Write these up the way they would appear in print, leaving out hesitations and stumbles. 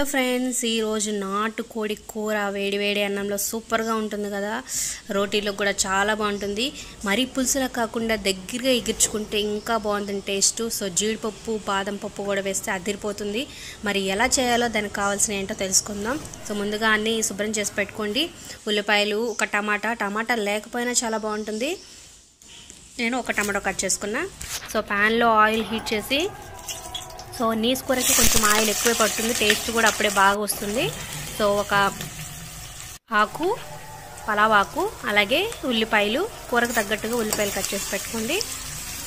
Hello friends, ఈరోజు నాటుకోడి కూర వేడి వేడి అన్నంలో సూపర్గా ఉంటుంది కదా. రోటీలో కూడా చాలా బాగుంటుంది. మరీ పులుసులా కాకుండా దగ్గరగా ఎగిర్చుకుంటే ఇంకా బాగుంటుంది టేస్ట్. సో జీడిపప్పు బాదం పప్పు కూడా వేస్తే అదిరిపోతుంది. మరి ఎలా చేయాలో దానికి కావాల్సిన ఏంటో తెలుసుకుందాం. సో ముందుగా అన్నీ శుభ్రం చేసి పెట్టుకోండి. ఉల్లిపాయలు, ఒక టమాటా లేకపోయినా చాలా బాగుంటుంది. నేను ఒక టమాటో కట్ చేసుకున్నా. సో ప్యాన్లో ఆయిల్ హీట్ చేసి, సో నీసు కూరకి కొంచెం ఆయిల్ ఎక్కువే పడుతుంది, టేస్ట్ కూడా అప్పుడే బాగా వస్తుంది. సో ఒక ఆకు, పలావ్ ఆకు, అలాగే ఉల్లిపాయలు, కూరకు తగ్గట్టుగా ఉల్లిపాయలు కట్ చేసి పెట్టుకోండి.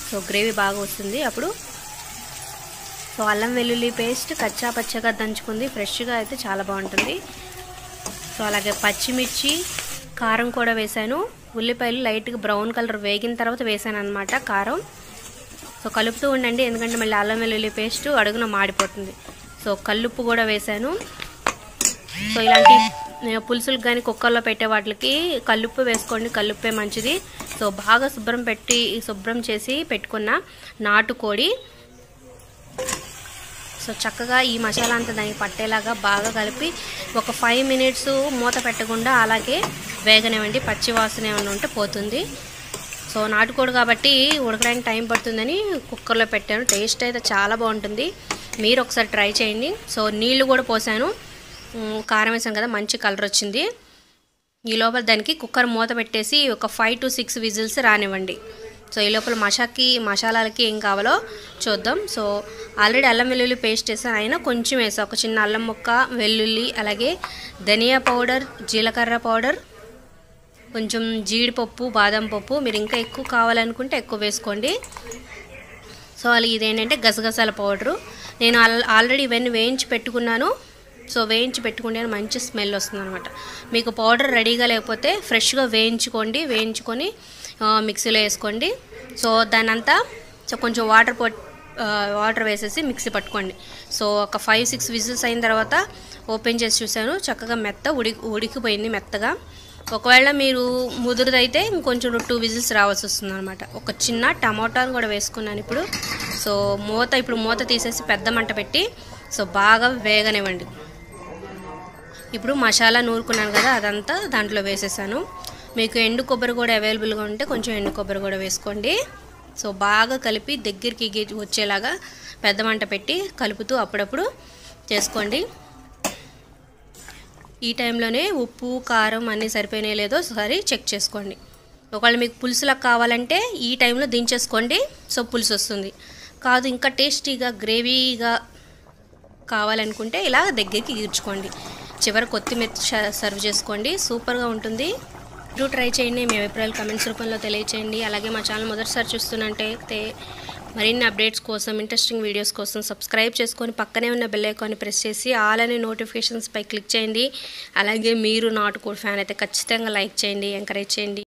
సో గ్రేవీ బాగా వస్తుంది అప్పుడు. సో అల్లం వెల్లుల్లి పేస్ట్ కచ్చా పచ్చగా దంచుకుంది, ఫ్రెష్గా అయితే చాలా బాగుంటుంది. సో అలాగే పచ్చిమిర్చి, కారం కూడా వేసాను. ఉల్లిపాయలు లైట్గా బ్రౌన్ కలర్ వేగిన తర్వాత వేసాను అన్నమాట కారం. సో కలుపుతూ ఉండండి, ఎందుకంటే మళ్ళీ అల్లం వెల్లుల్లి పేస్ట్ అడుగున మాడిపోతుంది. సో కల్లుప్పు కూడా వేసాను. సో ఇలాంటి పులుసులకు కానీ కుక్కర్లో పెట్టే వాటికి కల్లుప్పు వేసుకోండి, కల్లుప్పే మంచిది. సో బాగా శుభ్రం చేసి పెట్టుకున్న నాటుకోడి, సో చక్కగా ఈ మసాలా అంతా దానికి పట్టేలాగా బాగా కలిపి ఒక 5 మినిట్స్ మూత పెట్టకుండా అలాగే వేగనివ్వండి. పచ్చి వాసన ఏమైనా ఉంటే పోతుంది. సో నాటుకోడి కాబట్టి ఉడకడానికి టైం పడుతుందని కుక్కర్లో పెట్టాను. టేస్ట్ అయితే చాలా బాగుంటుంది, మీరు ఒకసారి ట్రై చేయండి. సో నీళ్లు కూడా పోసాను, కారం వేసాం కదా, మంచి కలర్ వచ్చింది. ఈ లోపల దానికి కుక్కర్ మూత పెట్టేసి ఒక 5 to 6 విజిల్స్ రానివ్వండి. సో ఈ లోపల మసాలాలకి ఏం కావాలో చూద్దాం. సో ఆల్రెడీ అల్లం వెల్లుల్లి పేస్ట్ వేసాను, అయినా కొంచెం వేసా. ఒక చిన్న అల్లం ముక్క, వెల్లుల్లి, అలాగే ధనియా పౌడర్, జీలకర్ర పౌడర్, కొంచెం జీడిపప్పు, బాదం పప్పు. మీరు ఇంకా ఎక్కువ కావాలనుకుంటే ఎక్కువ వేసుకోండి. సో అలా ఇదేంటంటే గసగసాల పౌడరు. నేను ఆల్రెడీ ఇవన్నీ వేయించి పెట్టుకున్నాను. సో వేయించి పెట్టుకుంటే మంచి స్మెల్ వస్తుంది అనమాట. మీకు పౌడర్ రెడీగా లేకపోతే ఫ్రెష్గా వేయించుకొని మిక్సీలో వేసుకోండి. సో దానంతా కొంచెం వాటర్ వేసేసి మిక్సీ పట్టుకోండి. సో ఒక 5-6 విజిల్స్ అయిన తర్వాత ఓపెన్ చేసి చూశాను, చక్కగా ఉడికిపోయింది మెత్తగా. ఒకవేళ మీరు ముదురుదైతే ఇంకొంచెం 2 విజిల్స్ రావాల్సి వస్తుంది అనమాట. ఒక చిన్న టమాటాను కూడా వేసుకున్నాను ఇప్పుడు. సో మూత తీసేసి పెద్ద మంట పెట్టి సో బాగా వేగనివ్వండి. ఇప్పుడు మసాలా నూరుకున్నాను కదా, అదంతా దాంట్లో వేసేసాను. మీకు ఎండు కొబ్బరి కూడా అవైలబుల్గా ఉంటే కొంచెం ఎండు కొబ్బరి కూడా వేసుకోండి. సో బాగా కలిపి దగ్గరికి వచ్చేలాగా పెద్ద మంట పెట్టి కలుపుతూ అప్పుడప్పుడు చేసుకోండి. ఈ టైంలోనే ఉప్పు, కారం అన్నీ సరిపోయినాయో లేదో ఒకసారి చెక్ చేసుకోండి. ఒకవేళ మీకు పులుసులకు కావాలంటే ఈ టైంలో దించేసుకోండి. సో పులుసు వస్తుంది. కాదు ఇంకా టేస్టీగా గ్రేవీగా కావాలనుకుంటే ఇలా దగ్గరికి ఈడ్చుకోండి. చివరి కొత్తిమీర సర్వ్ చేసుకోండి, సూపర్గా ఉంటుంది. మీరు ట్రై చేయండి, మీ అభిప్రాయాలు కమెంట్స్ రూపంలో తెలియచేయండి. అలాగే మా ఛానల్ మొదటిసారి చూస్తున్నట్టే మరిన్ని అప్డేట్స్ కోసం, ఇంట్రెస్టింగ్ వీడియోస్ కోసం సబ్స్క్రైబ్ చేసుకొని పక్కనే ఉన్న బెల్ ఐకాన్ని ప్రెస్ చేసి ఆల్ అనే నోటిఫికేషన్స్పై క్లిక్ చేయండి. అలాగే మీరు నాటుకోడి ఫ్యాన్ అయితే ఖచ్చితంగా లైక్ చేయండి, ఎంకరేజ్ చేయండి.